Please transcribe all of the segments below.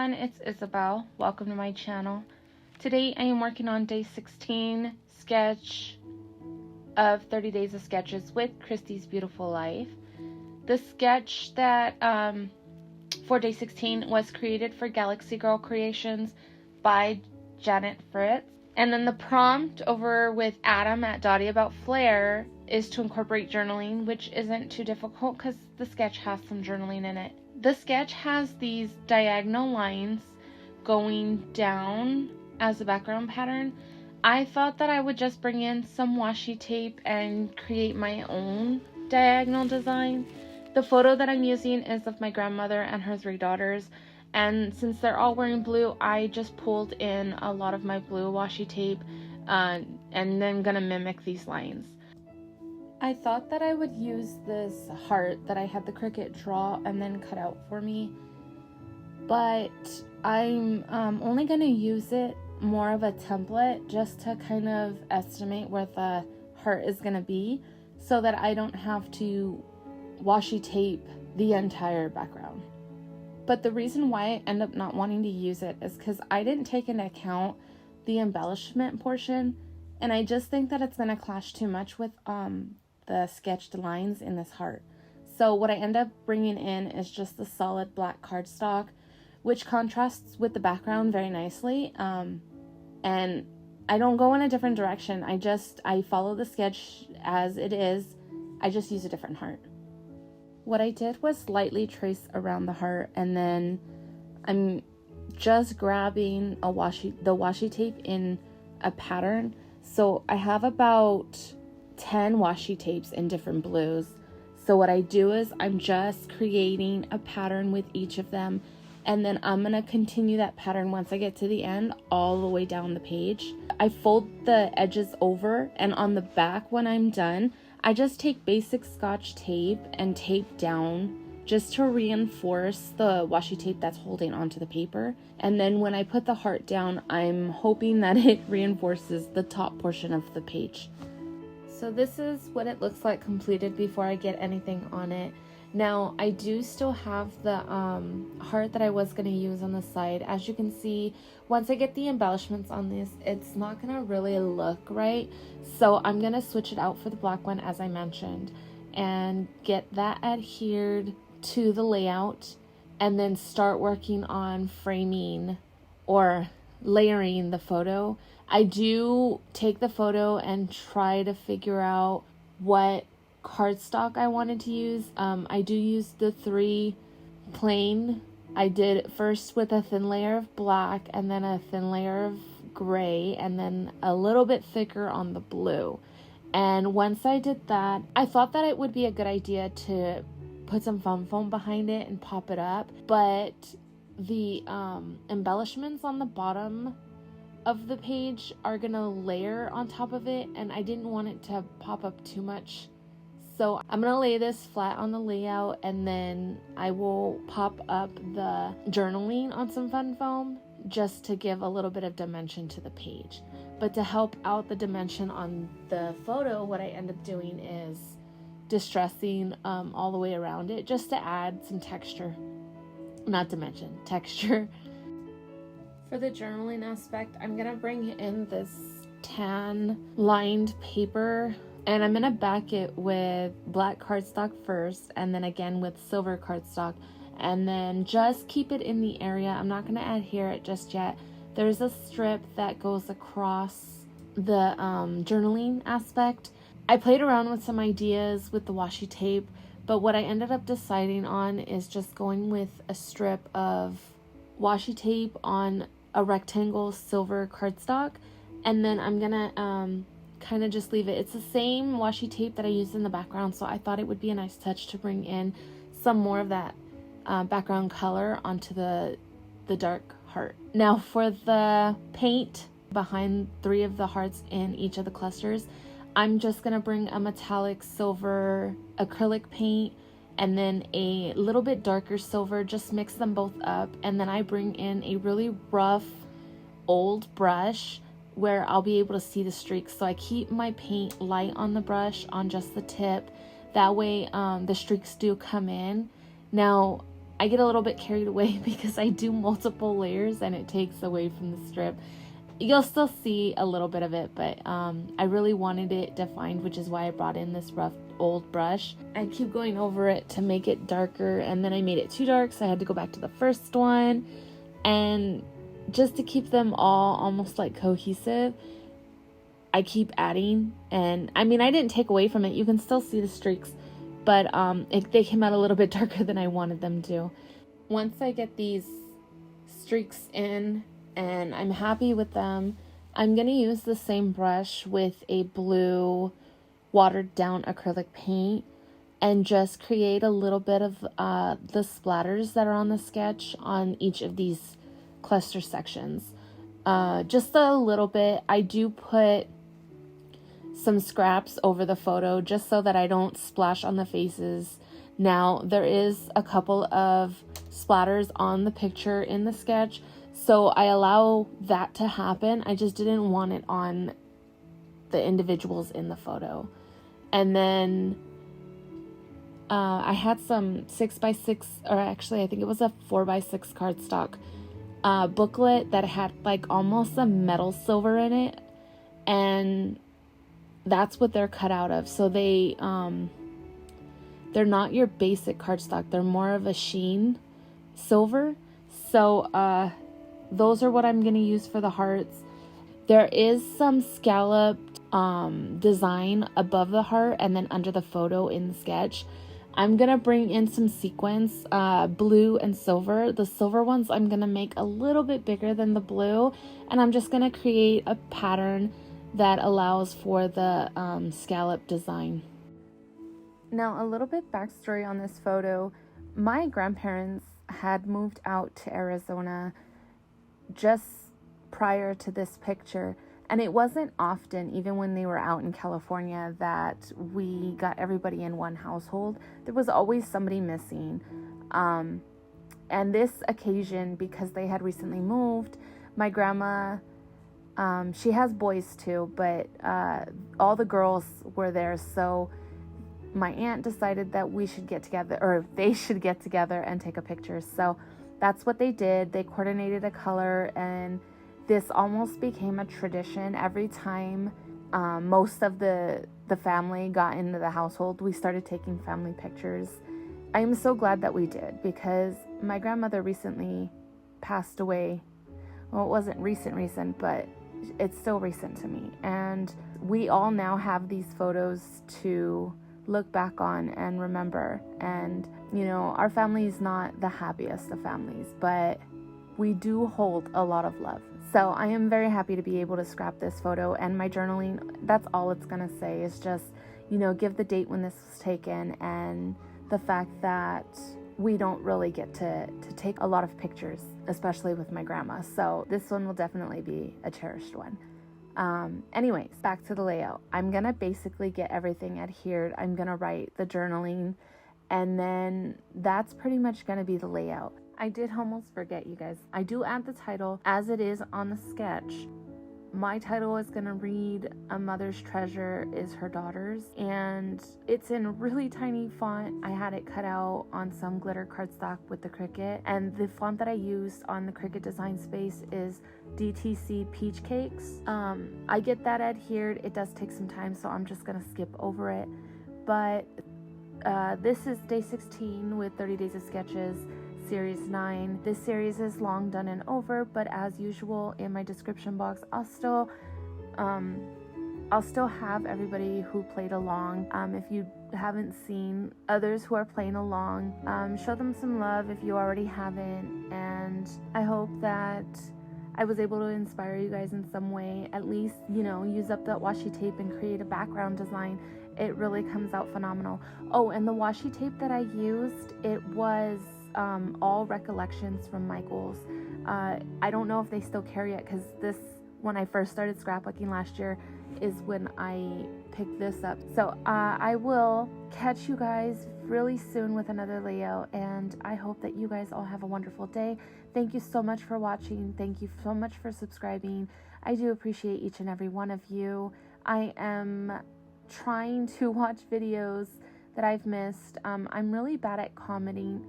everyone, it's Izzibel. Welcome to my channel. Today I am working on day 16 sketch of 30 Days of Sketches with Christy's Beautiful Life. The sketch that for day 16 was created for Galaxy Girl Creations by Janet Fritz. And then the prompt over with Adam at Dottie About Flair is to incorporate journaling, which isn't too difficult because the sketch has some journaling in it. The sketch has these diagonal lines going down as a background pattern. I thought that I would just bring in some washi tape and create my own diagonal design. The photo that I'm using is of my grandmother and her 3 daughters, and since they're all wearing blue, I just pulled in a lot of my blue washi tape and then gonna mimic these lines. I thought that I would use this heart that I had the Cricut draw and then cut out for me, but I'm only going to use it more of a template just to kind of estimate where the heart is going to be so that I don't have to washi tape the entire background. But the reason why I end up not wanting to use it is because I didn't take into account the embellishment portion, and I just think that it's going to clash too much with the sketched lines in this heart. So what I end up bringing in is just the solid black cardstock, which contrasts with the background very nicely. And I don't go in a different direction. I follow the sketch as it is. I just use a different heart. What I did was lightly trace around the heart, and then I'm just grabbing the washi tape in a pattern. So I have about 10 washi tapes in different blues. So what I do is I'm just creating a pattern with each of them, and then I'm gonna continue that pattern once I get to the end all the way down the page. I fold the edges over, and on the back when I'm done, I just take basic Scotch tape and tape down just to reinforce the washi tape that's holding onto the paper. And then when I put the heart down, I'm hoping that it reinforces the top portion of the page. So this is what it looks like completed before I get anything on it. Now I do still have the heart that I was going to use on the side. As you can see, once I get the embellishments on this, it's not going to really look right. So I'm going to switch it out for the black one, as I mentioned, and get that adhered to the layout, and then start working on framing or layering the photo. I do take the photo and try to figure out what cardstock I wanted to use. I do use the 3 plain. I did it first with a thin layer of black, and then a thin layer of gray, and then a little bit thicker on the blue. And once I did that, I thought that it would be a good idea to put some foam behind it and pop it up, but the embellishments on the bottom of the page are gonna layer on top of it, and I didn't want it to pop up too much. So I'm gonna lay this flat on the layout, and then I will pop up the journaling on some fun foam just to give a little bit of dimension to the page. But to help out the dimension on the photo, what I end up doing is distressing all the way around it just to add some texture. Not dimension, texture. For the journaling aspect, I'm gonna bring in this tan lined paper, and I'm gonna back it with black cardstock first, and then again with silver cardstock, and then just keep it in the area. I'm not gonna adhere it just yet. There's a strip that goes across the journaling aspect. I played around with some ideas with the washi tape, but what I ended up deciding on is just going with a strip of washi tape on a rectangle silver cardstock, and then I'm gonna kind of just leave it. It's the same washi tape that I used in the background, so I thought it would be a nice touch to bring in some more of that background color onto the dark heart. Now for the paint behind 3 of the hearts in each of the clusters, I'm just gonna bring a metallic silver acrylic paint and then a little bit darker silver, just mix them both up, and then I bring in a really rough old brush where I'll be able to see the streaks. So I keep my paint light on the brush on just the tip. That way the streaks do come in. Now I get a little bit carried away because I do multiple layers and it takes away from the strip. You'll still see a little bit of it, but I really wanted it defined, which is why I brought in this rough old brush. I keep going over it to make it darker, and then I made it too dark, so I had to go back to the first one. And just to keep them all almost like cohesive, I keep adding. And I mean, I didn't take away from it. You can still see the streaks, but they came out a little bit darker than I wanted them to. Once I get these streaks in and I'm happy with them, I'm going to use the same brush with a blue watered down acrylic paint and just create a little bit of the splatters that are on the sketch on each of these cluster sections. Just a little bit. I do put some scraps over the photo just so that I don't splash on the faces. Now, there is a couple of splatters on the picture in the sketch, so I allow that to happen. I just didn't want it on the individuals in the photo. And then I had some 6x6, or actually I think it was a 4x6 cardstock booklet that had like almost a metal silver in it, and that's what they're cut out of. So they're not your basic cardstock, they're more of a sheen silver. So those are what I'm going to use for the hearts. There is some scalloped design above the heart and then under the photo in the sketch. I'm going to bring in some sequins, blue and silver. The silver ones I'm going to make a little bit bigger than the blue, and I'm just going to create a pattern that allows for the scallop design. Now, a little bit backstory on this photo. My grandparents had moved out to Arizona just prior to this picture, and it wasn't often, even when they were out in California, that we got everybody in one household. There was always somebody missing. And this occasion, because they had recently moved, my grandma, she has boys too, but all the girls were there, so my aunt decided that we should get together, or they should get together and take a picture. So that's what they did. They coordinated a color, and this almost became a tradition. Every time most of the family got into the household, we started taking family pictures. I am so glad that we did, because my grandmother recently passed away. Well, it wasn't recent, but it's still recent to me. And we all now have these photos to look back on and remember. And, you know, our family is not the happiest of families, but we do hold a lot of love. So I am very happy to be able to scrap this photo, and my journaling, that's all it's going to say, is just, you know, give the date when this was taken and the fact that we don't really get to take a lot of pictures, especially with my grandma. So this one will definitely be a cherished one. Anyways, back to the layout. I'm going to basically get everything adhered. I'm going to write the journaling, and then that's pretty much going to be the layout. I did almost forget, you guys. I do add the title as it is on the sketch. My title is going to read "A Mother's Treasure is Her Daughters," and it's in really tiny font. I had it cut out on some glitter cardstock with the Cricut, and the font that I used on the Cricut Design Space is DTC Peach Cakes. I get that adhered. It does take some time, so I'm just going to skip over it. But this is day 16 with 30 Days of Sketches. Series 9. This series is long done and over, but as usual in my description box, I'll still have everybody who played along. If you haven't seen others who are playing along, show them some love if you already haven't, and I hope that I was able to inspire you guys in some way. At least, you know, use up that washi tape and create a background design. It really comes out phenomenal. Oh, and the washi tape that I used, it was all recollections from Michael's. I don't know if they still carry it, because this, when I first started scrapbooking last year, is when I picked this up. So I will catch you guys really soon with another layout, and I hope that you guys all have a wonderful day. Thank you so much for watching. Thank you so much for subscribing. I do appreciate each and every one of you. I am trying to watch videos that I've missed. I'm really bad at commenting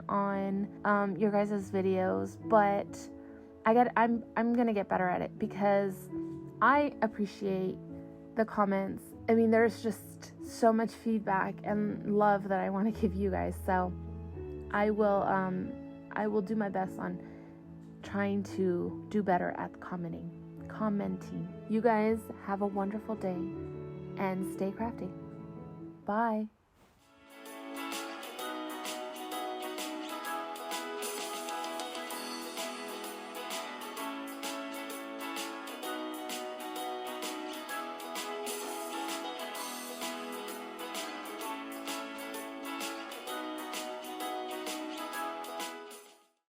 on your guys' videos, but I'm gonna get better at it because I appreciate the comments. I mean, there's just so much feedback and love that I want to give you guys. So I will do my best on trying to do better at commenting. You guys have a wonderful day and stay crafty. Bye.